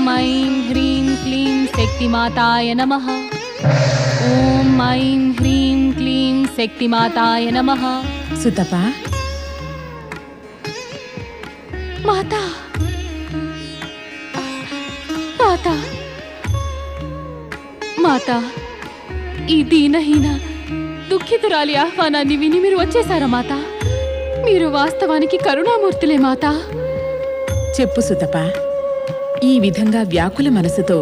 ऐं ह्रीं क्लीं शक्तिमाताय नमः। ॐ ऐं ह्रीं क्लीं शक्तिमाताय नमः। సుతపా, माता माता మాతా, ఈ దీనహీన దుఃఖితురాలి ఆహ్వానాన్ని విని మీరు వచ్చేసారా మాతా? మీరు వాస్తవానికి కరుణామూర్తులే మాతా. చెప్పు సుతపా, ఈ విధంగా వ్యాకుల మనసుతో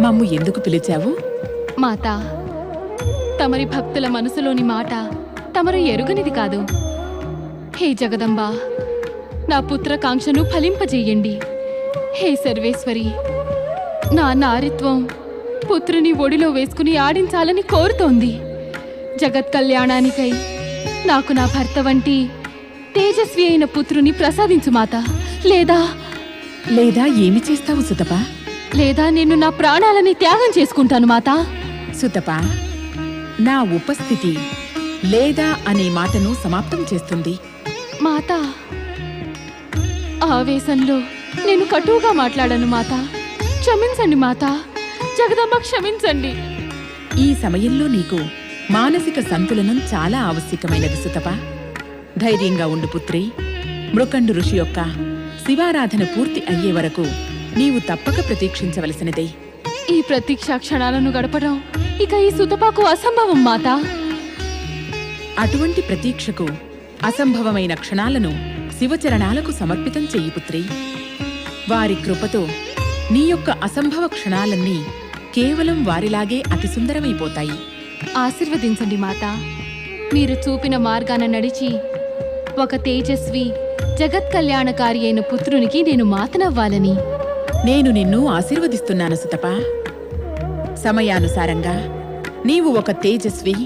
మమ్ము ఎందుకు పిలిచావు? మాతా, తమరి భక్తుల మనసులోని మాట తమరు ఎరుగనిది కాదు. హే జగదంబా, నా పుత్రకాంక్షను ఫలింపజేయండి. హే సర్వేశ్వరి, నా నారిత్వం పుత్రుని ఒడిలో వేసుకుని ఆడించాలని కోరుతోంది. జగత్ కళ్యాణానికై నాకు నా భర్త వంటి తేజస్వి అయిన పుత్రుని ప్రసాదించు మాతా. లేదా లేదా ఏమి చేస్తావు సుతపా? లేదా నేను నా ప్రాణాలని త్యాగం చేసుకుంటాను మాతా. సుతపా, నా ఉపస్థితి లేదా అనే మాటను సమాప్తం చేస్తుంది. మాతా, ఆవేశంలో నేను కటువుగా మాట్లాడాను మాతా. క్షమించండి మాతా. జగదంబ క్షమించండి. ఈ సమయంలో నీకు మానసిక సంతులనం చాలా ఆవశ్యకమైనది సుతపా. ధైర్యంగా ఉండు పుత్రి. మృకండు ఋషి యొక్క శివారాధన పూర్తి అయ్యే వరకు నీవు తప్పక ప్రతీక్షించవలసినదే. ఈ ప్రతీక్షా క్షణాలను గడపడం ఇక ఈ సుతపాకు అసంభవం మాతా. అటువంటి ప్రతీక్షకు అసంభవమైన క్షణాలను శివచరణాలకు సమర్పితం చెయ్యి పుత్రి. వారి కృపతో నీ యొక్క అసంభవ క్షణాలన్నీ కేవలం వారిలాగే అతి సుందరమైపోతాయి. ఆశీర్వదించండి మాతా. మీరు చూపిన మార్గాన నడిచి ఒక తేజస్వి జగత్ కళ్యాణకారి అయిన పుత్రునికి నేను మాతనవ్వాలని. నేను నిన్ను ఆశీర్వదిస్తున్నాను సుతపా. సమయానుసారంగా నీవు ఒక తేజస్వి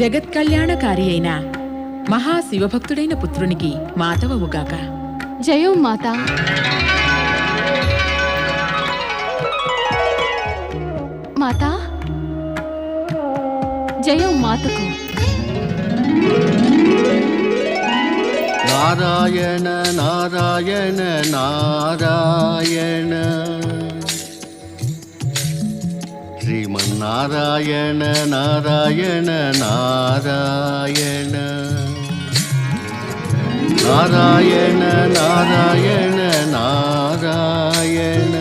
జగత్ కళ్యాణకారి అయిన మహాశివభక్తుడైన పుత్రునికి మాతవవుగాక. జయం మాతా. మాతా, జయం మాతకు. నారాయణ నారాయణ నారాయణ, శ్రీమన్నారాయణ నారాయణ నారాయణ, నారాయణ నారాయణ నారాయణ,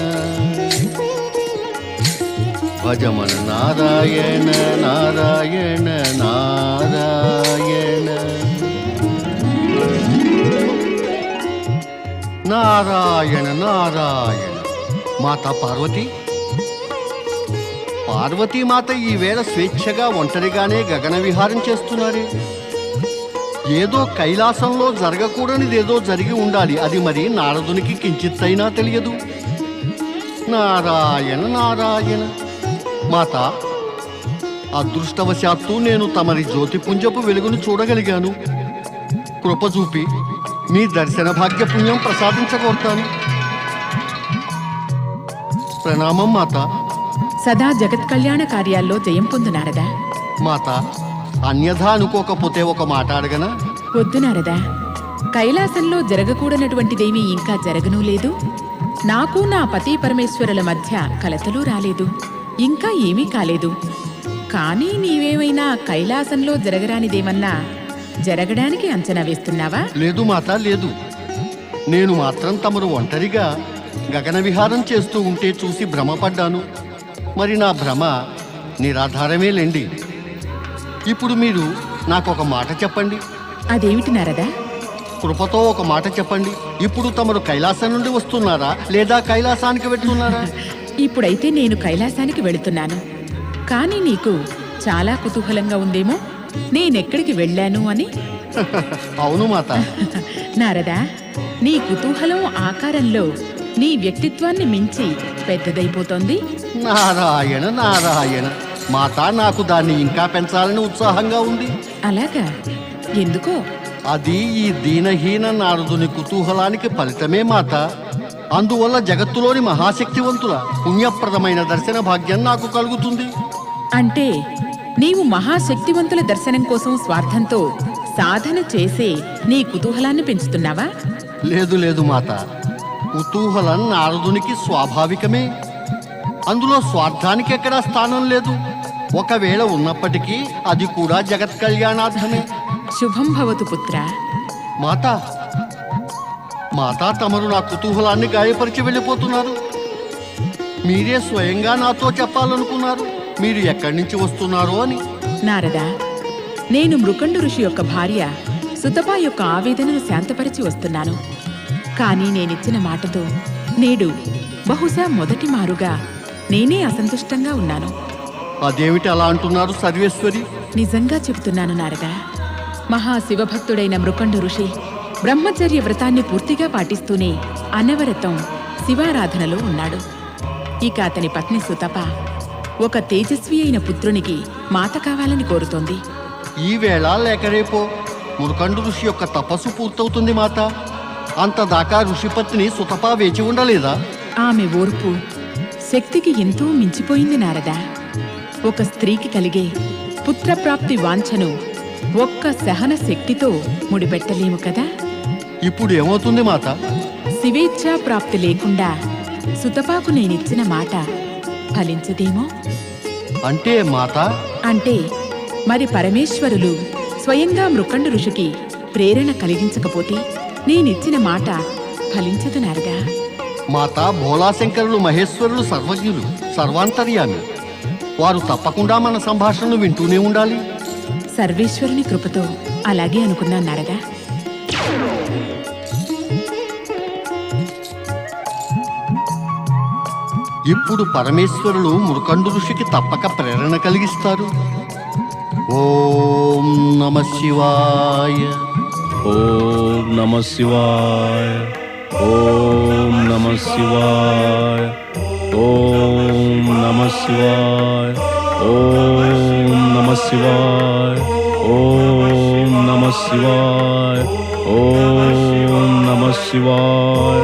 భజమన నారాయణ నారాయణ నారాయణ, నారాయణ నారాయణ. మాతా పార్వతి, పార్వతీమాత ఈవేళ స్వేచ్ఛగా ఒంటరిగానే గగన విహారం చేస్తున్నారు. ఏదో కైలాసంలో జరగకూడనిదేదో జరిగి ఉండాలి. అది మరి నారదునికి కించిత్తైనా తెలియదు. నారాయణ నారాయణ. మాత, అదృష్టవశాత్తు నేను తమరి జ్యోతిపుంజపు వెలుగును చూడగలిగాను. కృప చూపి మీ దర్శన భాగ్య పుణ్యం ప్రసాదించగోరుతాను. ప్రణామం మాత. సదా జగత్ కళ్యాణ కార్యాల్లో జయం పొందు నారదా. మాత, అన్యథా అనుకోకపోతే ఒక మాట అడగనా? వద్దు నారదా. కైలాసంలో జరగకూడనటువంటిదేమీ ఇంకా జరగనూ లేదు. నాకు నా పతి పరమేశ్వరుల మధ్య కలతలు రాలేదు. ఇంకా ఏమీ కాలేదు. కానీ నీవేమైనా కైలాసంలో జరగరానిదేమన్నా జరగడానికి అంచనా వేస్తున్నావా? లేదు మాత, లేదు. నేను మాత్రం తమరు ఒంటరిగా గగన విహారం చేస్తూ ఉంటే చూసి భ్రమపడ్డాను. మరి నా భ్రమ నిరాధారమేలేండి. ఇప్పుడు మీరు నాకొక మాట చెప్పండి. అదేమిటి నారదా? కృపతో ఒక మాట చెప్పండి. ఇప్పుడు తమరు కైలాసం నుండి వస్తున్నారా లేదా కైలాసానికి వెళ్తున్నారా? ఇప్పుడైతే నేను కైలాసానికి వెళుతున్నాను. కానీ నీకు చాలా కుతూహలంగా ఉందేమో నేనెక్కడికి వెళ్ళాను అని. అవును మాత. నారదా, నీ కుతూహలం ఆకారంలో నీ వ్యక్తిత్వాన్ని మించి పెద్దదైపోతోంది. నారాయణ నారాయణ. మాత, నాకు దాన్ని ఇంకా పెంచాలని ఉత్సాహంగా ఉంది. అలాగా? ఎందుకో? అది ఈ దీనహీన నారదుని కుతూహలానికి ఫలితమే మాత. అందువల్ల జగత్తులోని మహాశక్తివంతుల పుణ్యప్రదమైన దర్శన భాగ్యం నాకు కలుగుతుంది. అంటే నీవు మహాశక్తివంతుల దర్శనం కోసం స్వార్థంతో సాధన చేసే నీ కుతూహలాన్ని పెంచుతున్నావా? లేదు లేదు మాత. కుతూహలం నారదునికి స్వాభావికమే. అందులో స్వార్థానికి ఎక్కడా స్థానం లేదు. ఒకవేళ ఉన్నప్పటికీ అది కూడా జగత్ కళ్యాణార్థమే. శుభం భవతు పుత్ర. మాతా మాతా తమరు నా కుతూహలాన్ని గాయపరిచి వెళ్ళిపోతున్నారు. మీరే స్వయంగా నాతో చెప్పాలనుకున్నారు మీరు ఎక్కడి నుంచి వస్తున్నారో అని. నారద, నేను మృకండు ఋషి యొక్క భార్య సుతపా యొక్క ఆవేదనను శాంతపరిచి వస్తున్నాను. కానీ నేనిచ్చిన మాటతో నేడు బహుశా మొదటి మారుగా నేనే అసంతుష్టంగా ఉన్నాను. అదేమిటి అలా అంటున్నారు సర్వేశ్వరి? నిజంగా చెబుతున్నాను నారద. మహాశివభక్తుడైన మృకండు ఋషి బ్రహ్మచర్య వ్రతాన్ని పూర్తిగా పాటిస్తూనే అనవరతం శివారాధనలో ఉన్నాడు. ఇక అతని పత్ని సుతప ఒక తేజస్వి అయిన పుత్రునికి మాత కావాలని కోరుతోంది. ఈ వేళ లేక రేపో మురకండు ఋషి యొక్క తపస్సు పూర్తవుతుంది మాత. అంతదాకా ఋషిపత్ని సుతపా వేచి ఉండలేదా? ఆమె ఓర్పు శక్తికి ఎంతో మించిపోయింది నారద. ఒక స్త్రీకి కలిగే పుత్రప్రాప్తి వాంఛను ఒక్క సహన శక్తితో ముడిపెట్టలేము కదా. ఇప్పుడు ఏమవుతుంది మాత? శివేచ్ఛా ప్రాప్తి లేకుండా సుతపాకు నేనిచ్చిన మాట ఫలించదేమో. అంటే మాత? అంటే మరి పరమేశ్వరులు స్వయంగా మృకండు ఋషికి ప్రేరణ కలిగించకపోతే నేనిచ్చిన మాట ఫలించదు నారదా. మాత, భోలాశంకరులు మహేశ్వరులు సర్వజ్ఞులు, సర్వాంతర్యామి. వారు తప్పకుండా మన సంభాషణను వింటూనే ఉండాలి. సర్వేశ్వరుని కృపతో అలాగే అనుకున్నాను నారదా. ఇప్పుడు పరమేశ్వరులు మురకండు ఋషికి తప్పక ప్రేరణ కలిగిస్తారు. ఓం నమః శివాయ. ఓం నమః శివాయ. ఓం నమః శివాయ. ఓం నమః శివాయ. ఓం నమః శివాయ. ఓం నమః శివాయ. ఓం నమః శివాయ.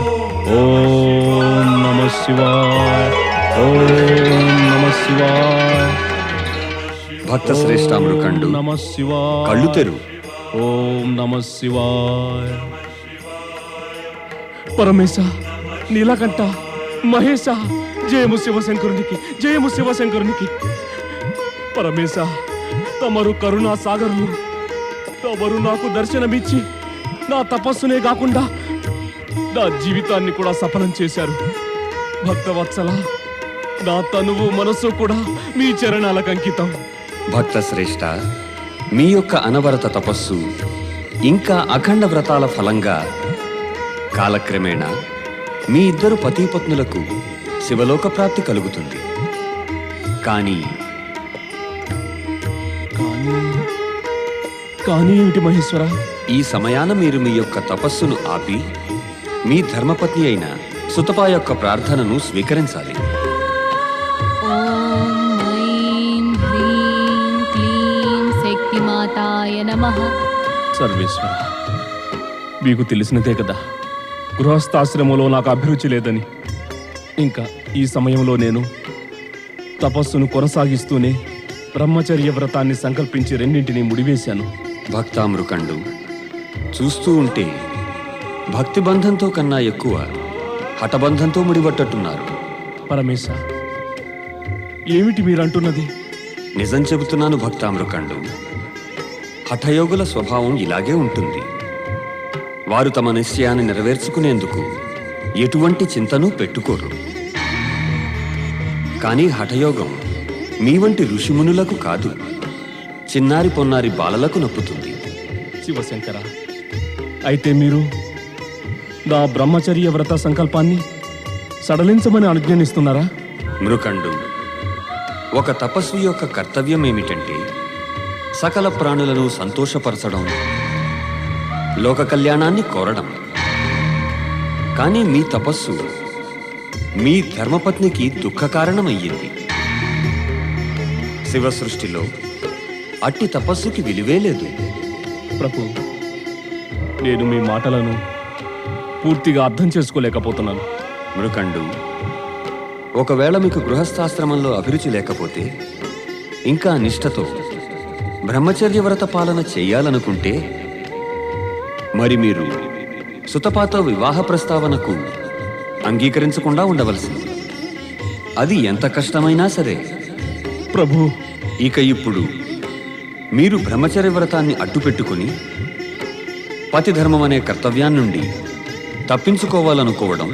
ఓం నమః శివాయ. ఓం నమః శివాయ. భక్త శ్రేష్ఠ మృకండు, నమః శివాయ. కళ్ళు తెరు. ఓం నమః శివాయ. పరమేశ, నీలకంఠ, మహేశ, జయము శివశంకరునికి, జయము శివశంకరునికి. పరమేశ, తమరు కరుణా సాగరులు. తమరు నాకు దర్శనమిచ్చి నా తపస్సునే కాకుండా నా జీవితాన్ని కూడా సఫలం చేశారు. భక్తవత్సల, నా తనువు మనస్సు కూడా మీ చరణాలకు అంకితం. భక్త శ్రేష్ఠ, మీ యొక్క అనవరత తపస్సు ఇంకా అఖండ వ్రతాల ఫలంగా కాలక్రమేణా మీ ఇద్దరు పతిపత్నులకు శివలోక ప్రాప్తి కలుగుతుంది. కానీ కానీ ఏమిటి మహేశ్వర? ఈ సమయాన మీరు మీ యొక్క తపస్సును ఆపి మీ ధర్మపత్ని అయిన సుతపా యొక్క ప్రార్థనను స్వీకరించాలి. ఓం ఐం హ్రీం క్లీం శక్తిమాతాయ నమః. సర్వేశ్వర, మీకు తెలిసినదే కదా, గృహస్థాశ్రమంలో నాకు అభిరుచి లేదని. ఇంకా ఈ సమయంలో నేను తపస్సును కొనసాగిస్తూనే బ్రహ్మచర్య వ్రతాన్ని సంకల్పించి రెండింటినీ ముడివేశాను. భక్తామృకండు, చూస్తూ ఉంటే భక్తి బంధంతో కన్నా ఎక్కువ హఠబంధంతో ముడిపట్టట్టున్నారు. పరమేశ, ఏమిటి మీరంటున్నది? నిజం చెబుతున్నాను భక్తామృకండు. హఠయోగుల స్వభావం ఇలాగే ఉంటుంది. వారు తమ నిశ్చయాన్ని నెరవేర్చుకునేందుకు ఎటువంటి చింతను పెట్టుకోరు. కానీ హఠయోగం మీ వంటి ఋషిమునులకు కాదు, చిన్నారి పొన్నారి బాలలకు నప్పుతుంది. శివశంకర, అయితే మీరు నా బ్రహ్మచర్య వ్రత సంకల్పాన్ని సడలించమని అనుజ్ఞనిస్తున్నారా? మృకండు, ఒక తపస్వి యొక్క కర్తవ్యం ఏమిటంటే సకల ప్రాణులను సంతోషపరచడం, లోక కళ్యాణాన్ని కోరడం. కానీ మీ తపస్సు మీ ధర్మపత్నికి దుఃఖ కారణమయ్యింది. శివ సృష్టిలో అట్టి తపస్సుకి విలువే లేదు. ప్రభు, నేను మీ మాటలను పూర్తిగా అర్థం చేసుకోలేకపోతున్నాను. మృకండు, ఒకవేళ మీకు గృహస్థాశ్రమంలో అభిరుచి లేకపోతే, ఇంకా నిష్ఠతో బ్రహ్మచర్య వ్రత పాలన చేయాలనుకుంటే, మరి మీరు సుతపాతో వివాహ ప్రస్తావనకు అంగీకరించకుండా ఉండవలసింది. అది ఎంత కష్టమైనా సరే. ప్రభు, ఇక ఇప్పుడు మీరు బ్రహ్మచర్య వ్రతాన్ని అడ్డుపెట్టుకుని పతిధర్మం అనే కర్తవ్యాన్నుండి తప్పించుకోవాలనుకోవడం,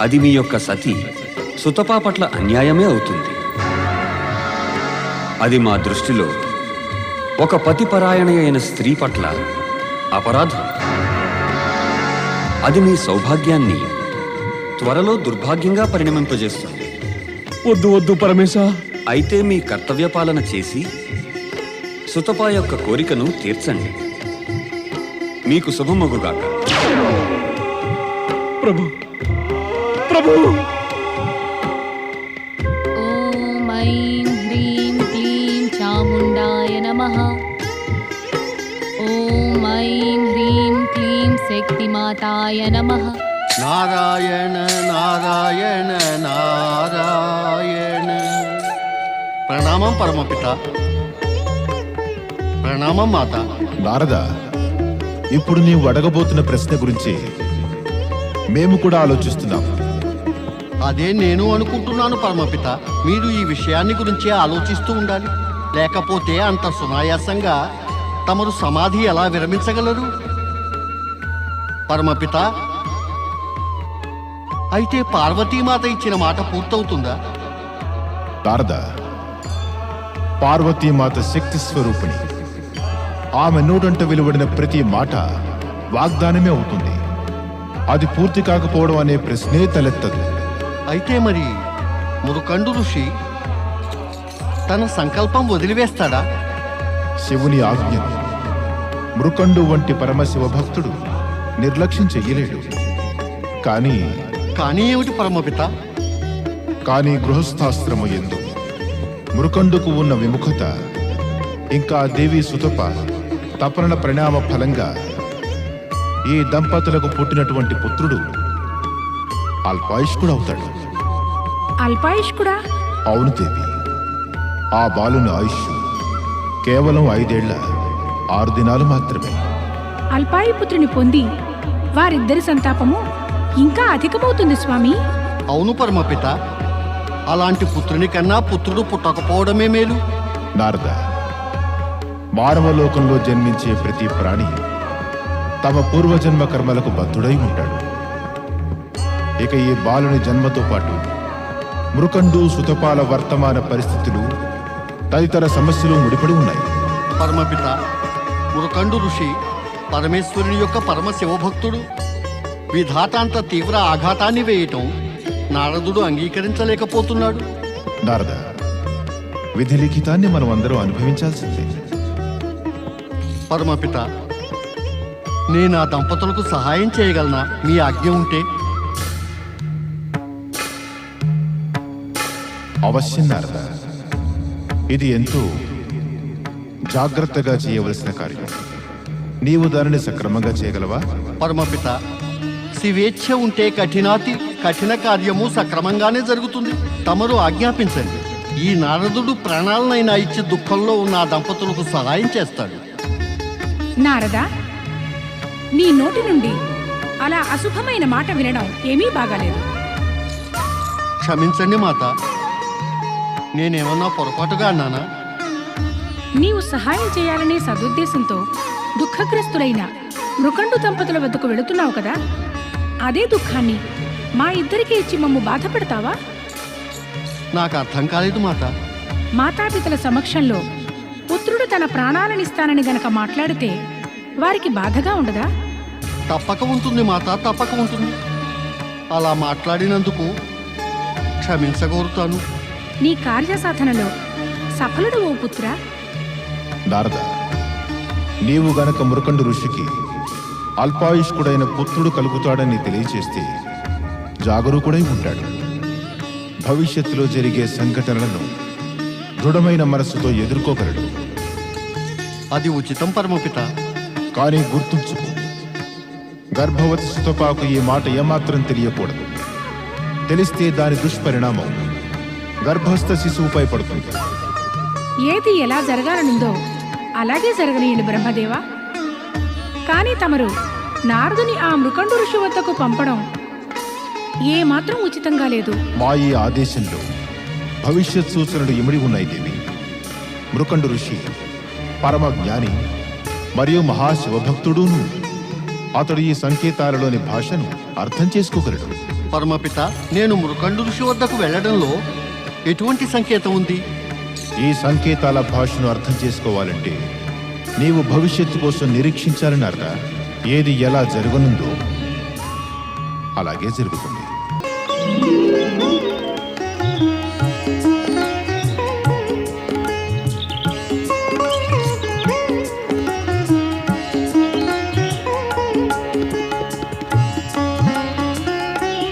అది మీ యొక్క సతి సుతపా పట్ల అన్యాయమే అవుతుంది. అది మా దృష్టిలో ఒక పతిపరాయణ అయిన స్త్రీ పట్ల అపరాధం. అది మీ సౌభాగ్యాన్ని త్వరలో దుర్భాగ్యంగా పరిణమింపజేస్తుంది. వద్దు వద్దు పరమేశ. అయితే మీ కర్తవ్య పాలన చేసి సుతపా యొక్క కోరికను తీర్చండి. మీకు శుభమగుగాక. ప్రభు, ప్రభు. ఓం ఐం హ్రీం క్లీం చాముండాయ నమః. ఓం ఐం హ్రీం క్లీం శక్తిమాతాయ నమః. నారాయణ నారాయణ నారాయణ. ప్రణామం పరమపిత. ప్రణామం మాత. నారద, ఇప్పుడు నీవు అడగబోతున్న ప్రశ్న గురించి మేము కూడా ఆలోచిస్తున్నాం. అదే నేను అనుకుంటున్నాను పరమపిత. మీరు ఈ విషయాన్ని గురించే ఆలోచిస్తూ ఉండాలి. లేకపోతే అంత సునాయాసంగా తమరు సమాధి ఎలా విరమించగలరు? పరమపిత, అయితే పార్వతీమాత ఇచ్చిన మాట పూర్తవుతుందా? నారద, పార్వతీమాత శక్తి స్వరూపిణి. ఆమె నోటంట వెలువడిన ప్రతి మాట వాగ్దానమే అవుతుంది. అది పూర్తి కాకపోవడం అనే ప్రశ్నే తలెత్తదు. అయితే మరి మురుకండు ఋషి తన సంకల్పం వదిలివేస్తాడా? శివుని ఆజ్ఞను మృకండు వంటి పరమశివ భక్తుడు నిర్లక్ష్యం చెయ్యలేడు. కానీ ఏమిటి పరమపిత? గృహస్థాశ్రమ యందు మృకండుకు ఉన్న విముఖత, ఇంకా దేవి సుతప తపనల పరిణామ ఫలంగా ఈ దంపతులకు పుట్టినటువంటి పుత్రుడు అల్పాయుష్కుడవుతాడు. అల్పాయుష్కుడా? అవును దేవి. ఆ బాలుని ఆయుష్ కేవలం 5 ఏళ్ల 6 దినాలు మాత్రమే. అల్పాయుపుత్రుని పొంది వారిద్దరి సంతాపము ఇంకా అధికమవుతుంది స్వామి. అవును పరమపిత. అలాంటి పుత్రుని కన్నా పుత్రుడు పుట్టకపోవడమే మేలు. నారద, మానవలోకంలో జన్మించే ప్రతి ప్రాణి తమ పూర్వజన్మ కర్మలకు బద్ధుడై ఉంటాడు. ఇక ఈ బాలుని జన్మతో పాటు మృకండు సుతపాల వర్తమాన పరిస్థితులు తదితర సమస్యలు ముడిపడి ఉన్నాయి. పరమపిత, మురుకండు ఋషి పరమేశ్వరుని యొక్క పరమ శివభక్తుడు. విధాతాంత తీవ్ర ఆఘాతాన్ని వేయటం నారదుడు అంగీకరించలేకపోతున్నాడు. నారద, విధి లిఖితాన్ని మనం అందరం అనుభవించాల్సిందే. పరమపిత, నేను ఆ దంపతులకు సహాయం చేయగలనా? మీ ఆజ్ఞ ఉంటే. అవశ్యం నారద. ఇది ఎంతో జాగ్రత్తగా చేయవలసిన కార్యం. నీవు దానిని సక్రమంగా చేయగలవా? పరమపిత, శివేచ్ఛ ఉంటే కఠిన కార్యము సక్రమంగానే జరుగుతుంది. తమరు ఆజ్ఞాపించండి. ఈ నారదుడు ప్రాణాలనైనా ఇచ్చి దుఃఖంలో ఉన్న ఆ దంపతులకు సహాయం చేస్తాడు. నారదా, నీ నోటి నుండి అలా అశుభమైన మాట వినడం ఏమీ బాగాలేదు. క్షమించండి మాత. నేనేమన్నా పొరపాటుగా అన్నానా? నీవు సహాయం చేయాలనే సదుద్దేశంతో దుఃఖగ్రస్తులైన మృకండు దంపతుల వద్దకు వెళుతున్నావు కదా, అదే దుఃఖాన్ని మా ఇద్దరికి ఇచ్చి మమ్ము బాధపెడతావా? నాకు అర్థం కాలేదు మాత. మాతాపితల సమక్షంలో పుత్రుడు తన ప్రాణాలనిస్తానని గనక మాట్లాడితే వారికి బాధగా ఉండదా? తప్పక ఉంటుంది మాత, తప్పక ఉంటుంది. అలా మాట్లాడినందుకు క్షమించగోరుతాను. నీ కార్యసాధనలో సఫలుడు ఓ పుత్రా. నారద, నీవు గనక మృకండు ఋషికి అల్పాయుష్కుడైన పుత్రుడు కలుగుతాడని తెలియచేస్తే జాగరూకుడై ఉంటాడు. భవిష్యత్తులో జరిగే సంఘటనలను దృఢమైన మనస్సుతో ఎదుర్కోగలడు. అది ఉచితం పరమపిత. కానీ గుర్తుంచుకో, గర్భవతి సుతపాకు ఈ మాట ఏమాత్రం తెలియకూడదు. తెలిస్తే దాని దుష్పరిణామం గర్భస్థ శిశువుపై పడుతుంది. ఏది ఎలా జరగాలనుందో అలాగే జరగనీయండి బ్రహ్మదేవా. కానీ తమరు నారదుని ఆ మృకండు ఋషి వద్దకు పంపడం ఏ మాత్రం ఉచితంగా లేదు. మా ఈ ఆదేశంలో భవిష్యత్ సూచనలు ఇమిడి ఉన్నాయి దేవి. మృకండు ఋషి పరమ జ్ఞాని మరియు మహాశివభక్తుడును. అతడు ఈ సంకేతాలలోని భాషను అర్థం చేసుకోగలడు. పరమపిత, నేను మృకండు ఋషి వద్దకు వెళ్ళడంలో ఎటువంటి సంకేతం ఉంది? ఈ సంకేతాల భాషను అర్థం చేసుకోవాలంటే నీవు భవిష్యత్తు కోసం నిరీక్షించాలని అర్థం. ఏది ఎలా జరగనుందో అలాగే జరుగుతుంది.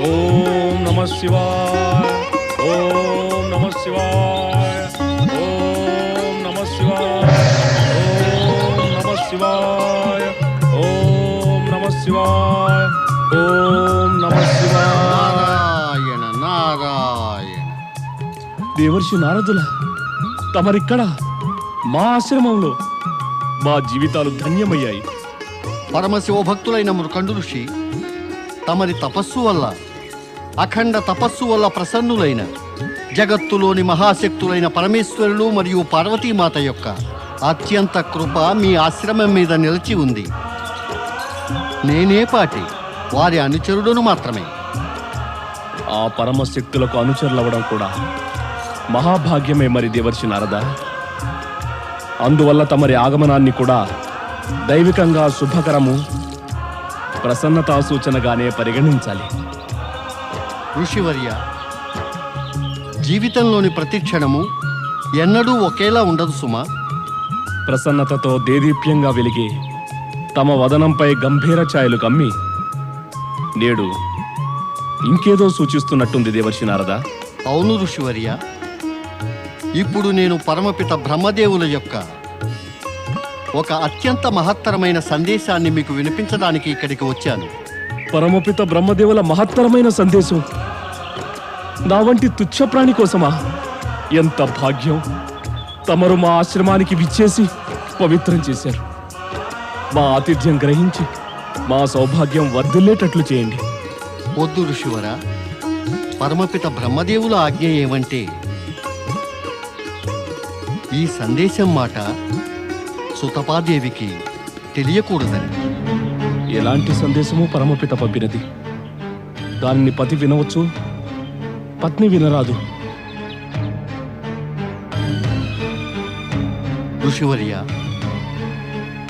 ఓం నమః శివాయ, ఓం నమః శివాయ, ఓం నమః శివాయ, ఓం నమః శివాయ, ఓం నమః శివాయ, ఓం నమః శివాయ. నారాయణ నారాయణ. దేవర్షి నారదుల తమరిక్కడ మా ఆశ్రమంలో మా జీవితాలు ధన్యమయ్యాయి. పరమశివభక్తులైన మృకండు ఋషి తమరి తపస్సు వల్ల, అఖండ తపస్సు వల్ల ప్రసన్నులైన జగత్తులోని మహాశక్తులైన పరమేశ్వరులు మరియు పార్వతీమాత యొక్క అత్యంత కృప మీ ఆశ్రమం మీద నిలిచి ఉంది. నేనే పాటి వారి అనుచరుడును మాత్రమే. ఆ పరమశక్తులకు అనుచరులవ్వడం కూడా మహాభాగ్యమే మరి దేవర్షి నారద. అందువల్ల తమరి ఆగమనాన్ని కూడా దైవికంగా శుభకరము, ప్రసన్నతా సూచనగానే పరిగణించాలి. ఋషివర్య, జీవితంలోని ప్రతి క్షణము ఎన్నడూ ఒకేలా ఉండదు సుమా. ప్రసన్నతతో దేదీప్యంగా వెలిగి తమ వదనంపై గంభీర ఛాయలు కమ్మి నేడు ఇంకేదో సూచిస్తున్నట్టుంది దేవర్షి నారద. అవును ఋషివర్య, ఇప్పుడు నేను పరమపిత బ్రహ్మదేవుల యొక్క ఒక అత్యంత మహత్తరమైన సందేశాన్ని మీకు వినిపించడానికి ఇక్కడికి వచ్చాను. పరమపిత బ్రహ్మదేవుల మహత్తరమైన సందేశం నా వంటి తుచ్చ ప్రాణి కోసమా? ఎంత భాగ్యం! తమరు మా ఆశ్రమానికి విచ్చేసి పవిత్రం చేశారు. మా ఆతిథ్యం గ్రహించి మా సౌభాగ్యం వర్ధిల్లేటట్లు చేయండి. వద్దు ఋషివర, పరమపిత బ్రహ్మదేవుల ఆజ్ఞ ఏమంటే ఈ సందేశం మాట సుతపాదేవికి తెలియకూడదని. ఎలాంటి సందేశమో పరమపిత పంపినది. దానిని పతి వినవచ్చు, పత్ని వినరాదు. ఋషివర్య,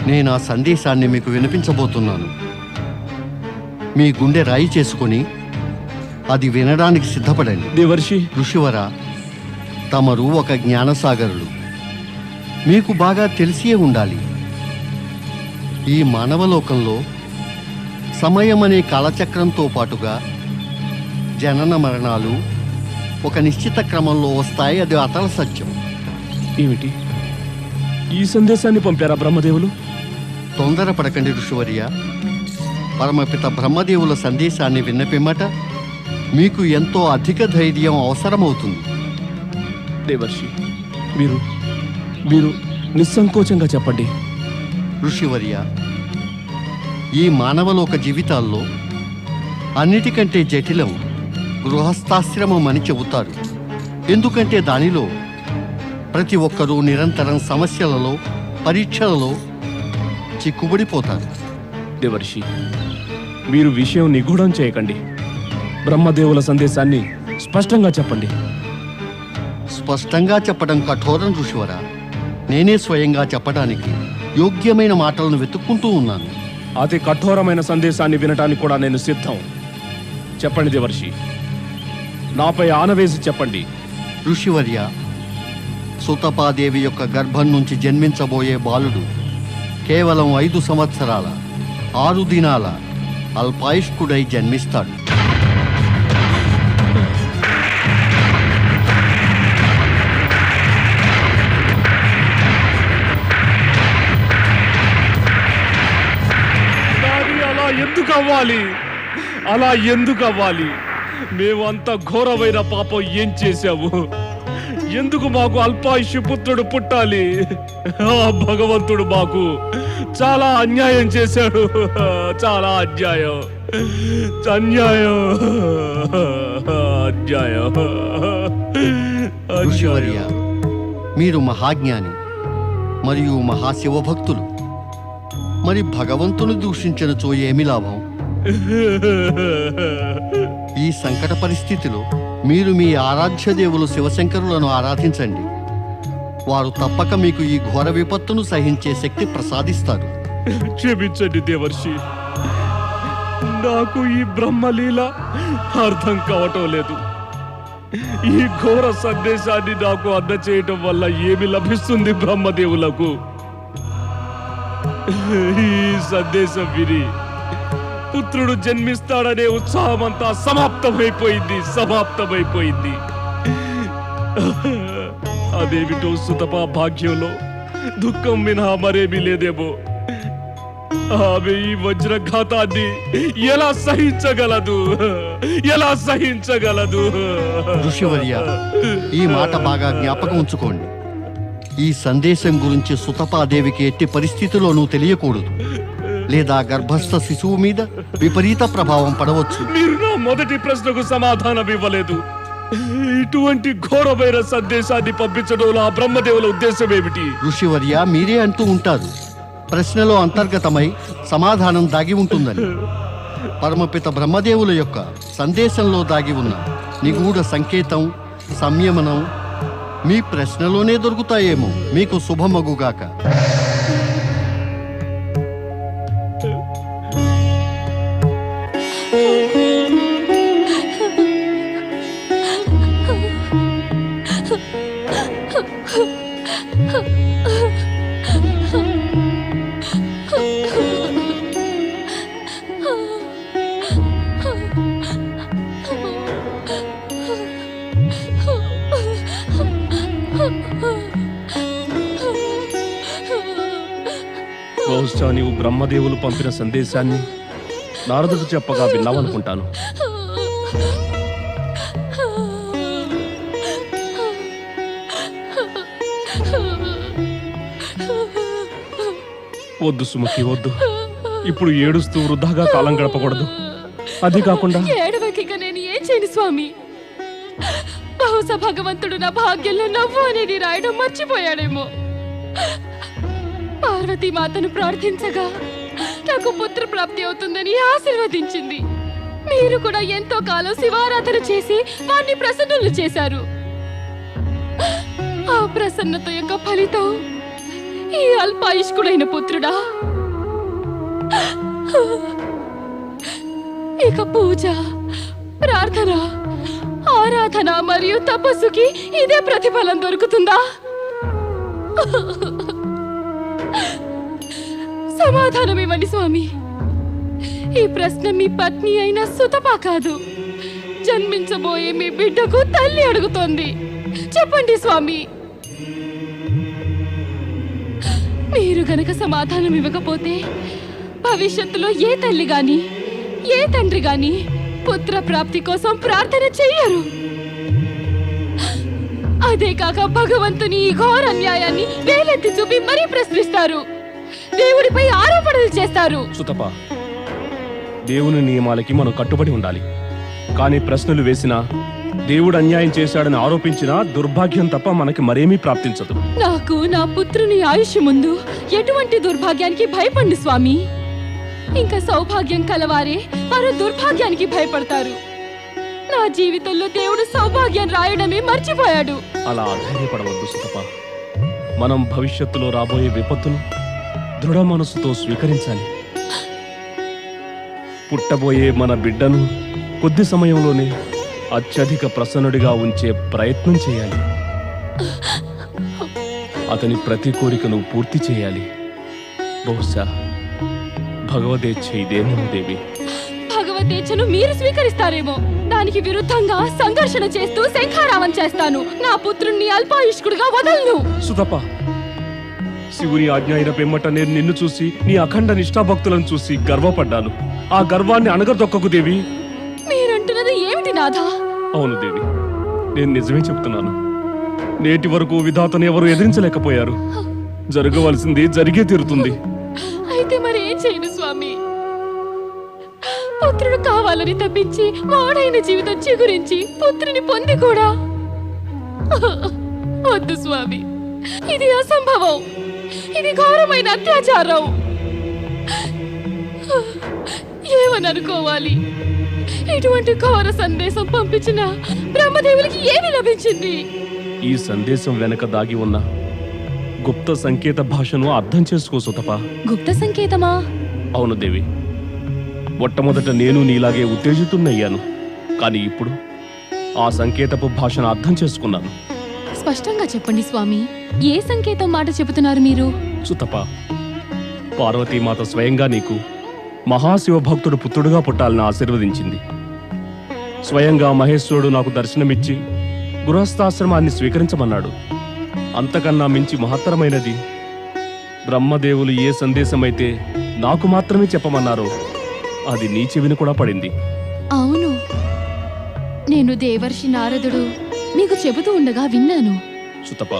నేను ఆ సందేశాన్ని మీకు వినిపించబోతున్నాను. మీ గుండె రాయి చేసుకొని అది వినడానికి సిద్ధపడండి. దేవర్షి, ఋషివర, తమరు ఒక జ్ఞానసాగరులు. మీకు బాగా తెలిసే ఉండాలి, ఈ మానవలోకంలో సమయం అనే కాలచక్రంతో పాటుగా జనన మరణాలు ఒక నిశ్చిత క్రమంలో వస్తాయి. అది అతల సత్యం. ఏమిటి ఈ సందేశాన్ని పంపారా బ్రహ్మదేవులు? తొందరపడకండి ఋషివర్య. పరమపిత బ్రహ్మదేవుల సందేశాన్ని విన్నపిమ్మట మీకు ఎంతో అధిక ధైర్యం అవసరమవుతుంది. దేవర్షి, మీరు మీరు నిస్సంకోచంగా చెప్పండి. ఋషివర్య, ఈ మానవలోక జీవితాల్లో అన్నిటికంటే జటిలం గృహస్థాశ్రమం అని చెబుతారు. ఎందుకంటే దానిలో ప్రతి ఒక్కరూ నిరంతరం సమస్యలలో, పరీక్షలలో చిక్కుబడిపోతారు. దేవర్షి, మీరు విషయం నిగూఢం చేయకండి. బ్రహ్మదేవుల సందేశాన్ని స్పష్టంగా చెప్పండి. స్పష్టంగా చెప్పడం కఠోరం ఋషివర. నేనే స్వయంగా చెప్పడానికి యోగ్యమైన మాటలను వెతుక్కుంటూ ఉన్నాను. అతి కఠోరమైన సందేశాన్ని వినటానికి కూడా నేను సిద్ధం. చెప్పండి దేవర్షి, నాపై ఆనవేసి చెప్పండి. ఋషివర్య, సుతపాదేవి యొక్క గర్భం నుంచి జన్మించబోయే బాలుడు కేవలం 5 సంవత్సరాల 6 దినాల అల్పాయుష్కుడై జన్మిస్తాడు. అలా ఎందుకు అవ్వాలి? మేమంత ఘోరమైన పాపం ఏం చేశాము? ఎందుకు మాకు అల్పాయుష్య పుత్రుడు పుట్టాలి? ఆ భగవంతుడు మాకు చాలా అన్యాయం చేశాడు, చాలా అన్యాయం. అన్యాయం అన్యాయం ఋషివర్య, మీరు మహాజ్ఞాని మరియు మహాశివభక్తులు. మరి భగవంతుని దూషించినచో ఏమి లాభం? ఈ సంకట పరిస్థితిలో మీరు మీ ఆరాధ్య దేవులు శివశంకరులను ఆరాధించండి. వారు తప్పక మీకు ఈ ఘోర విపత్తును సహించే శక్తి ప్రసాదిస్తారు. క్షమించండి దేవర్షి, నాకు ఈ బ్రహ్మలీల అర్థం కావటం లేదు. ఈ ఘోర సందేశాన్ని నాకు అందచేయటం వల్ల ఏమి లభిస్తుంది బ్రహ్మదేవులకు? ఈ సందేశం విని పుత్రుడు జన్మిస్తాడనే ఉత్సాహమంతా సమాప్తమైపోయింది. అదేమిటో సుతపా భాగ్యంలో దుఃఖం మినహా మరేమీ లేదేమో. ఆమె ఈ వజ్రఘాతాన్ని ఎలా సహించగలదు? ఋషివర్య, ఈ మాట బాగా జ్ఞాపకం ఉంచుకోండి. ఈ సందేశం గురించి సుతపాదేవికి ఎట్టి పరిస్థితిలోనూ తెలియకూడదు, లేదా గర్భస్థ శిశువు మీద విపరీత ప్రభావం పడవచ్చు. మీరు నా మొదటి ప్రశ్నకు సమాధానం ఇవ్వలేదు. ఇటువంటి ఘోరమైన సందేశాన్ని పంపించడంలో ఆ బ్రహ్మదేవుల ఉద్దేశం ఏమిటి? ఋషివర్య, మీరే అంటూ ఉంటారు, ప్రశ్నలో అంతర్గతమై సమాధానం దాగి ఉంటుందని. పరమపిత బ్రహ్మదేవుల యొక్క సందేశంలో దాగి ఉన్న నిగూఢ సంకేతం, సంయమనం మీ ప్రశ్నలోనే దొరుకుతాయేమో. మీకు శుభమగుగాక. బహుశా నీవు బ్రహ్మదేవులు పంపిన సందేశాన్ని నారదుడు చెప్పగా విన్నావనుకుంటాను. వద్దు సుమతి, వద్దు. ఇప్పుడు ఏడుస్తూ వృధాగా కాలం గడపకూడదు. అది కాకుండా ఏడవకిక నేను ఏం చేయను స్వామి. బహుశా భగవంతుడు నా భాగ్యంలో నవ్వు అనేది రాయడం మర్చిపోయాడేమో. పార్వతీ మాతను ప్రార్థించగా నాకు పుత్ర ప్రాప్తి అవుతుందని ఆశీర్వదించింది. మీరు కూడా ఎంతో కాలం శివారాధన చేసి వారిని ప్రసన్నులు చేశారు. ఆ ప్రసన్నత యొక్క ఫలితం ఈ అల్పాయుష్కుడైన పుత్రుడా. ఇక పూజ, ప్రార్థన, ఆరాధన మరియు తపస్సుకి ఇదే ప్రతిఫలం దొరుకుతుందా? సమాధానం ఇవ్వండి స్వామి. ఈ ప్రశ్న మీ పత్ని అయిన సుతపా కాదు, జన్మించబోయే మీ బిడ్డకు తల్లి అడుగుతోంది. చెప్పండి స్వామి. మీరు గనక సమాధానం ఇవ్వకపోతే భవిష్యత్తులో ఏ తల్లి గాని ఏ తండ్రి గాని పుత్ర ప్రాప్తి కోసం ప్రార్థన చెయ్యరు. అదే కాక భగవంతుని ఈ ఘోర అన్యాయాన్ని వేలెత్తి చూపి మరీ ప్రశ్నిస్తారు. దేవుడిపై ఆరోపణలు చేస్తారు. సుతప, దేవుని నియమాలకి మనం కట్టుబడి ఉండాలి. కానీ ప్రశ్నలు వేసినా, దేవుడు అన్యాయం చేశాడని ఆరోపించినా దుర్భాగ్యం తప్ప మనకి మరేమీ ప్రాప్తించదు. నాకు నా పుత్రుని ఆయుష్ ముందు ఎటువంటి దుర్భాగ్యానికి భయపండి స్వామి. ఇంకా సౌభాగ్యం కలవారే వారు దుర్భాగ్యానికి భయపడతారు. నా జీవితంలో దేవుడు సౌభాగ్యం రాయడమే మర్చిపోయాడు. అలా అధైర్యపడవద్దు సుతప. మనం భవిష్యత్తులో రాబోయే విపత్తును దృఢ మనసుతో స్వీకరించాలి. పుట్టబోయే మన బిడ్డను కొద్ది సమయంలోనే అత్యధిక ప్రసన్నుడిగా ఉంచే ప్రయత్నం చేయాలి. అతని ప్రతి కోరికను పూర్తి చేయాలి. బహుశా భగవదేచ్ఛ ఇదేనేమో దేవి. భగవదేచ్ఛను మీరు స్వీకరిస్తారేమో. దానికి విరుద్ధంగా సంఘర్షణ చేస్తూ శంఖారావం చేస్తాను. నా పుత్రుణ్ణి అల్పాయుష్కుడిగా వదలను. సుతప, శివుని ఆజ్ఞ అయిన పిమ్మట నేను నిన్ను చూసి, నీ అఖండ నిష్ఠాభక్తులను చూసి గర్వపడ్డాను. ఆ గర్వాన్ని అణగదొక్కకు దేవి. మీరంటున్నది ఏమిటి నాథా? అవును దేవి, నేను నిజమే చెప్తున్నాను. నేటి వరకు విధాతను ఎవరు ఎదిరించలేకపోయారు. జరగవలసింది జరిగే తీరుతుంది. అయితే మరి ఏం చేయను స్వామి? పుత్ర పుత్రుడు కావాలని తప్పించి వాడైన జీవితం చిగురించి పుత్రుని పొంది కూడా వద్దు స్వామి, ఇది అసంభవం. ఇది ఘోరమైన అత్యాచారం. ఏమని అనుకోవాలి? ఇటువంటి ఘోర సందేశం పంపించిన బ్రహ్మదేవులకి ఏమి లభించింది? ఈ సందేశం వెనక దాగి ఉన్న గుప్త సంకేత భాషను అర్థం చేసుకో సుతప. గుప్త సంకేతమా? అవును దేవి, మొట్టమొదట నేను నీలాగే ఉత్తేజితున్నయ్యాను. కానీ ఇప్పుడు ఆ సంకేతపు భాషను అర్థం చేసుకున్నాను. స్పష్టంగా చెప్పండి స్వామి, ఏ సంకేతం మాట చెబుతున్నారు మీరు? సుతప, పార్వతీమాత స్వయంగా నీకు మహాశివ భక్తుడు పుత్రుడుగా పుట్టాలని ఆశీర్వదించింది. స్వయంగా మహేశ్వరుడు నాకు దర్శనమిచ్చి గృహస్థాశ్రమాన్ని స్వీకరించమన్నాడు. అంతకన్నా మించి మహత్తరమైనది బ్రహ్మదేవులు ఏ సందేశమైతే నాకు మాత్రమే చెప్పమన్నారో అది నీ చెవిని కూడా పడింది. అవును, నేను దేవర్షి నారదుడు మీకు చెబుతూ ఉండగా విన్నాను. సుతప,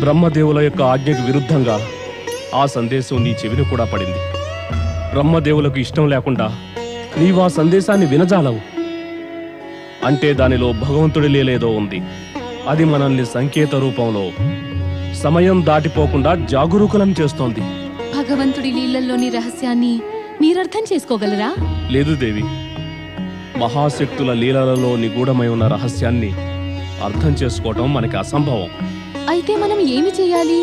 బ్రహ్మదేవుల యొక్క ఆజ్ఞకు విరుద్ధంగా ఆ సందేశం నీ చెవిని కూడా పడింది. బ్రహ్మదేవులకు ఇష్టం లేకుండా నీవు ఆ సందేశాన్ని వినజాలవు. అంటే దానిలో భగవంతుడి లీలేదో ఉంది. అది మనల్ని సంకేత రూపంలో సమయం దాటిపోకుండా జాగరూకులను చేస్తోంది. భగవంతుడి లీలల్లోని రహస్యాన్ని మీరర్థం చేసుకోగలరా? లేదు దేవి, మహాశక్తుల లీలలలో నిగూఢమై ఉన్న రహస్యాన్ని అర్థం చేసుకోవటం మనకి అసంభవం. అయితే మనం ఏమి చేయాలి?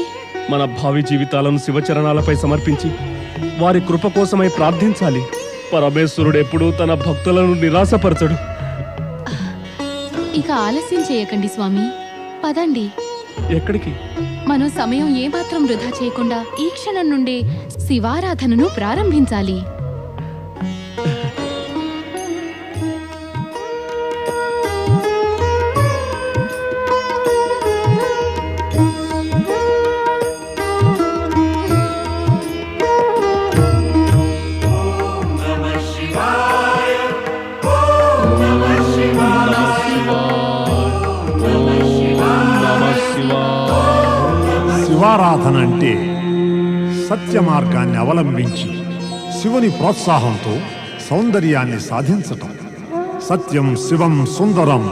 మన భావి జీవితాలను శివచరణాలపై సమర్పించి వారి కృప కోసమై ప్రార్థించాలి. పరమేశ్వరుడెప్పుడూ తన భక్తులను నిరాశపరచడు. ఇక ఆలస్యం చేయకండి స్వామి, పదండి. ఎక్కడికి? మనం సమయం ఏమాత్రం వృధా చేయకుండా ఈ క్షణం నుండే శివారాధనను ప్రారంభించాలి. శివారాధన అంటే సత్య మార్గాన్ని అవలంబించి శివుని ప్రోత్సాహంతో సౌందర్యాన్ని సాధించటం. సత్యం, శివం, సుందరం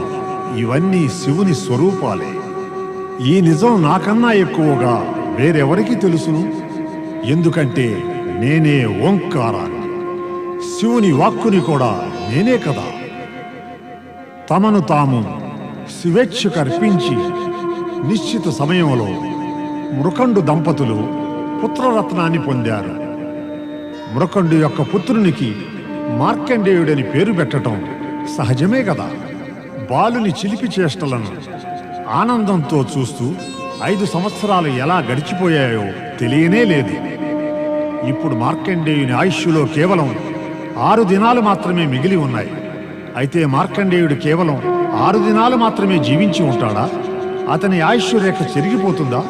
ఇవన్నీ శివుని స్వరూపాలే. ఈ నిజం నాకన్నా ఎక్కువగా వేరెవరికి తెలుసును? ఎందుకంటే నేనే ఓంకారాన్ని, శివుని వాక్కుని కూడా నేనే కదా. తమను తాము శివేచ్ఛకు అర్పించి నిశ్చిత సమయంలో మృకండు దంపతులు పుత్రరత్నాన్ని పొందారు. మృకండు యొక్క పుత్రునికి మార్కండేయుడని పేరు పెట్టడం సహజమే కదా. బాలుని చిలిపి చేష్టలను ఆనందంతో చూస్తూ 5 సంవత్సరాలు ఎలా గడిచిపోయాయో తెలియనే లేదు. ఇప్పుడు మార్కండేయుని ఆయుష్లో కేవలం 6 దినాలు మాత్రమే మిగిలి ఉన్నాయి. అయితే మార్కండేయుడు కేవలం 6 దినాలు మాత్రమే జీవించి ఉంటాడా? అతని ఆయుష్ రేఖ చెరిగిపోతుందా?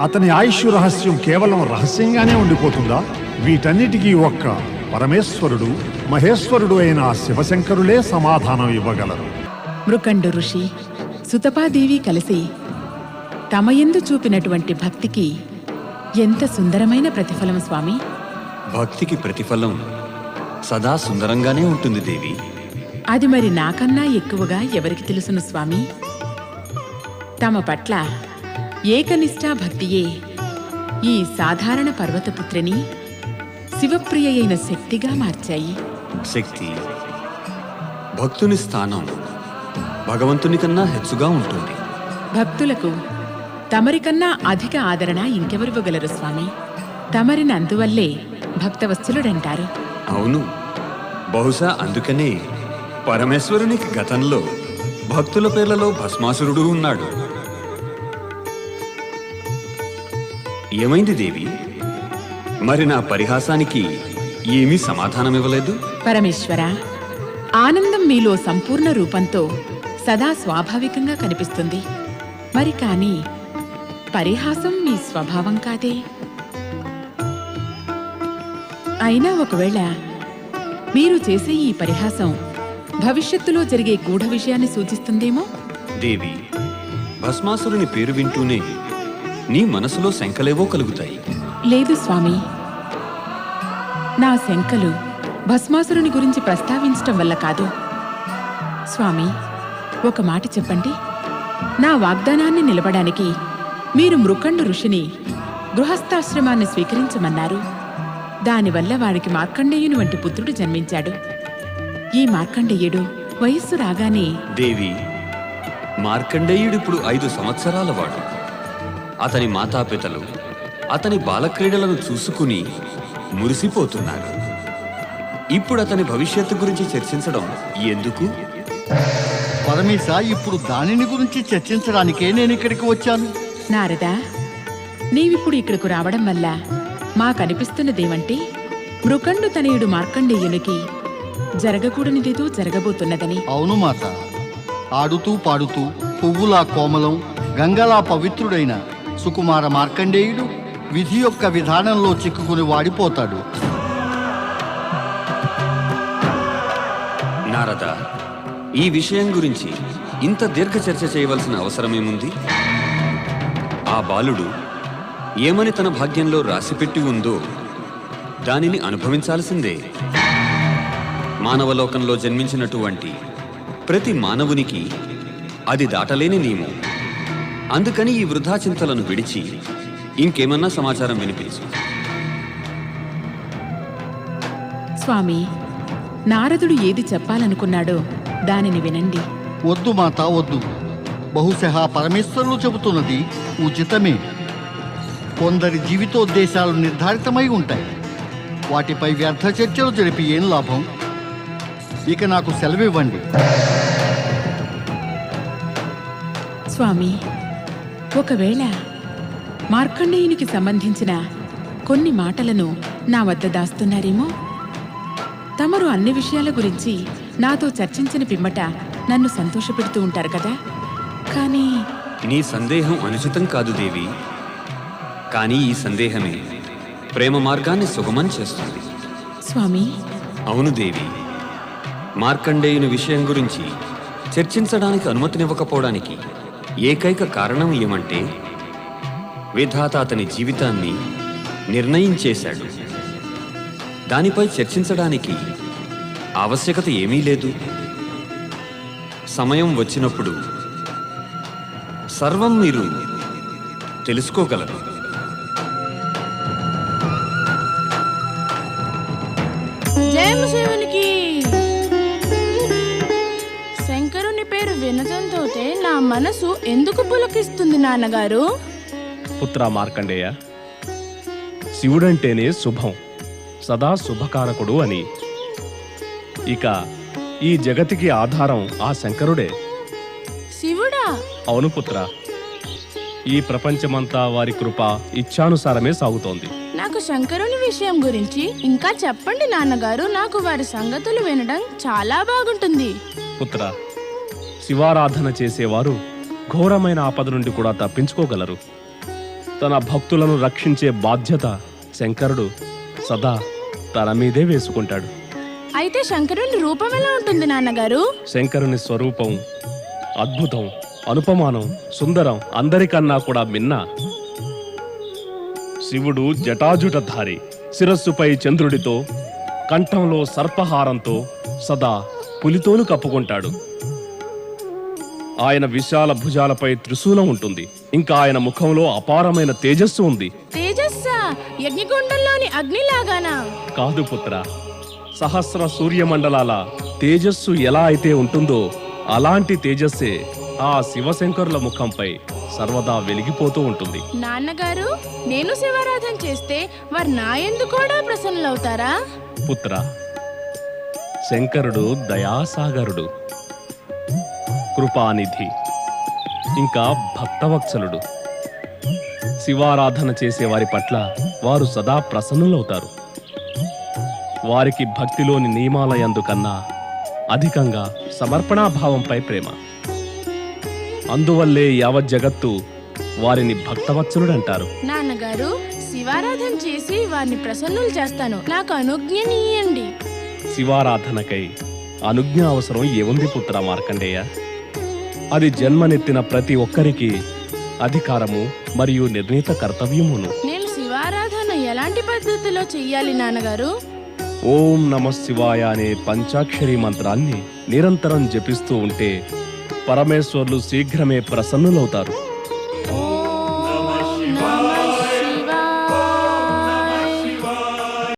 అతని ఆయుష్ రహస్యం కేవలం రహస్యంగానే ఉండిపోతుందా? వీటన్నిటికీ ఒక్క పరమేశ్వరుడు, మహేశ్వరుడు అయిన శివశంకరులే సమాధానం ఇవ్వగలరు. మృకండు ఋషి, సుతపాదేవి కలిసి తమయందు చూపినటువంటి భక్తికి ఎంత సుందరమైన ప్రతిఫలం స్వామి. భక్తికి ప్రతిఫలం సదా సుందరంగానే ఉంటుంది దేవి. అది మరి నాకన్నా ఎక్కువగా ఎవరికి తెలుసును స్వామి? తమ పట్ల ఏకనిష్టా భక్తియే ఈ సాధారణ పర్వతపుత్రిని శివప్రియ అయిన శక్తిగా మార్చాయి. శక్తి, భక్తుని స్థానం భగవంతుని కన్నా హెచ్చుగా ఉంటుంది. భక్తులకు తమరికన్నా అధిక ఆదరణ ఇంకెవరివ్వగలరు స్వామి? తమరిని అందువల్లే భక్తవత్సలుడంటారు. అవును, బహుశా అందుకనే పరమేశ్వరునికి గతంలో భక్తుల పేర్లలో భస్మాసురుడు ఉన్నాడు. ఏమైంది దేవి? మరి నా పరిహాసానికి ఏమీ సమాధానమివ్వలేదు? పరమేశ్వర, ఆనందం మీలో సంపూర్ణ రూపంతో సదా స్వాభావికంగా కనిపిస్తుంది. మరి కానీ పరిహాసం మీ స్వభావం కాదే. అయినా ఒకవేళ మీరు చేసే ఈ పరిహాసం భవిష్యత్తులో జరిగే గూఢ విషయాన్ని సూచిస్తుందేమో? దేవి, భస్మాసురుని పేరు వింటూనే నీ మనసులో శంకలేవో కలుగుతాయి. లేదు స్వామి, నా శంకలు భస్మాసురుని గురించి ప్రస్తావించటం వల్ల కాదు. స్వామి, ఒక మాట చెప్పండి. నా వాగ్దానాన్ని నిలబడానికి మీరు మృకండు ఋషిని గృహస్థాశ్రమాన్ని స్వీకరించమన్నారు. దానివల్ల వాడికి మార్కండేయుని వంటి పుత్రుడు జన్మించాడు. ఈ మార్కండేయుడు వయస్సు రాగానే దేవి, మార్కండేయుడిప్పుడు 5 సంవత్సరాల వాడు. అతని మాతాపితలు అతని బాలక్రీడలను చూసుకుని మురిసిపోతున్నారు. ఇప్పుడు అతని భవిష్యత్తు గురించి చర్చించడం ఎందుకు? పరమేశ, ఇప్పుడు దానిని గురించి చర్చించడానికే నేను ఇక్కడికి వచ్చాను. నారదా, నీవిప్పుడు ఇక్కడకు రావడం వల్ల మాకనిపిస్తున్నదేమంటే మృకండు తనయుడు మార్కండేయునికి జరగకూడనిదేదో జరగబోతున్నదని. అవును మాత, ఆడుతూ పాడుతూ పువ్వులా కోమలం, గంగలా పవిత్రుడైన సుకుమార మార్కండేయుడు విధి యొక్క విధానంలో చిక్కుకుని వాడిపోతాడు. నారద, ఈ విషయం గురించి ఇంత దీర్ఘ చర్చ చేయవలసిన అవసరమేముంది? ఆ బాలుడు ఏమని తన భాగ్యంలో రాసిపెట్టి ఉందో దానిని అనుభవించాల్సిందే. మానవలోకంలో జన్మించినటువంటి ప్రతి మానవునికి అది దాటలేని నియమం. అందుకని ఈ వృధా చింతలను విడిచి ఇంకేమన్నా సమాచారం వినిపించు. స్వామి, నారదుడు ఏది చెప్పాలనుకున్నాడో దానిని వినండి. వద్దు మాత, వద్దు. బహుశా పరమేశ్వరులు చెబుతున్నది ఉచితమే. కొందరి జీవితోద్దేశాలు నిర్ధారితమై ఉంటాయి. వాటిపై వ్యర్థ చర్చలు జరిపి ఏం లాభం? ఇక నాకు సెలవివ్వండి. స్వామి, ఒకవేళ మార్కండేయునికి సంబంధించిన కొన్ని మాటలను నా వద్ద దాస్తున్నారేమో. తమరు అన్ని విషయాల గురించి నాతో చర్చించిన పిమ్మట నన్ను సంతోషపెడుతూ ఉంటారు కదా. కానీ నీ సందేహం అనుచితం కాదు దేవి. కానీ ఈ సందేహమే ప్రేమ మార్గాన్ని సుగమం చేస్తుంది. స్వామి, అవును దేవి. మార్కండేయుని విషయం గురించి చర్చించడానికి అనుమతినివ్వకపోవడానికి ఏకైక కారణం ఏమంటే విధాత అతని జీవితాన్ని నిర్ణయించేశాడు. దానిపై చర్చించడానికి ఆవశ్యకత ఏమీ లేదు. సమయం వచ్చినప్పుడు సర్వం మీరు తెలుసుకోగలరు. జయం శివునికి. శంకరుని పేరు వినటంతోటే నా మనసు ఎందుకు పులకిస్తుంది నాన్నగారు? పుత్ర మార్కండేయ, శివుడంటేనే శుభం, సదా శుభకారకుడు అని. ఇక ఈ జగతికి ఆధారం ఆ శంకరుడే. శివుడా? అవును పుత్ర. ఈ ప్రపంచమంతా వారి కృప ఇచ్ఛానుసారమే సాగుతోంది. నాకు శంకరుని విషయం గురించి ఇంకా చెప్పండి నాన్నగారు. నాకు వారి సంగతులు వినడం చాలా బాగుంటుంది. పుత్ర, శివారాధన చేసేవారు ఘోరమైన ఆపద నుండి కూడా తప్పించుకోగలరు. తన భక్తులను రక్షించే బాధ్యత శంకరుడు సదా తన మీదే వేసుకుంటాడు. అయితే శంకరుని రూపం ఎలా ఉంటుంది నాన్నగారు? శంకరుని స్వరూపం అద్భుతం, అనుపమానం, సుందరం, అందరికన్నా కూడా మిన్న. శివుడు జటాజుటధారి, శిరస్సుపై చంద్రుడితో, కంఠంలో సర్పహారంతో, సదా పులితోలు కప్పుకుంటాడు. ఆయన విశాల భుజాలపై త్రిశూలం ఉంటుంది. ఇంకా ఆయన ముఖంలో అపారమైన తేజస్సు ఉంది. తేజస్సా? యజ్ఞగుండంలోని అగ్నిలాగానా? కాదు పుత్ర, సహస్ర సూర్యమండలాల తేజస్సు ఎలా అయితే ఉంటుందో అలాంటి తేజస్సే ఆ శివశంకరుల ముఖంపై సర్వదా వెలిగిపోతూ ఉంటుంది. నాన్నగారు, నేను శివారాధన చేస్తే వారు నా ఎందుకు కూడా ప్రసన్నులవుతారా? పుత్ర, శంకరుడు దయాసాగరుడు, కృపానిధి, ఇంకా భక్తవత్సలుడు. శివారాధన చేసే వారి పట్ల వారు సదా ప్రసన్నులవుతారు. వారికి భక్తిలోని నియమాలయందు కన్నా అధికంగా సమర్పణాభావంపై ప్రేమ. అందువల్లే యావత్ జగత్తు వారిని భక్తవత్సలుడంటారు. నాన్నగారు, శివారాధన చేసి వారిని ప్రసన్నులు చేస్తాను. నాకు అనుజ్ఞనీయండి. శివారాధనకై అనుజ్ఞ అవసరం ఏముంది పుత్ర మార్కండేయ? అది జన్మనెత్తిన ప్రతి ఒక్కరికి అధికారము మరియు నిర్ణీత కర్తవ్యమును. నేను శివారాధన ఎలాంటి పద్ధతిలో చెయ్యాలి నాన్నగారు? ఓం నమ శివాయ అనే పంచాక్షరి మంత్రాన్ని నిరంతరం జపిస్తూ ఉంటే పరమేశ్వర్లు శీఘ్రమే ప్రసన్నులవుతారు.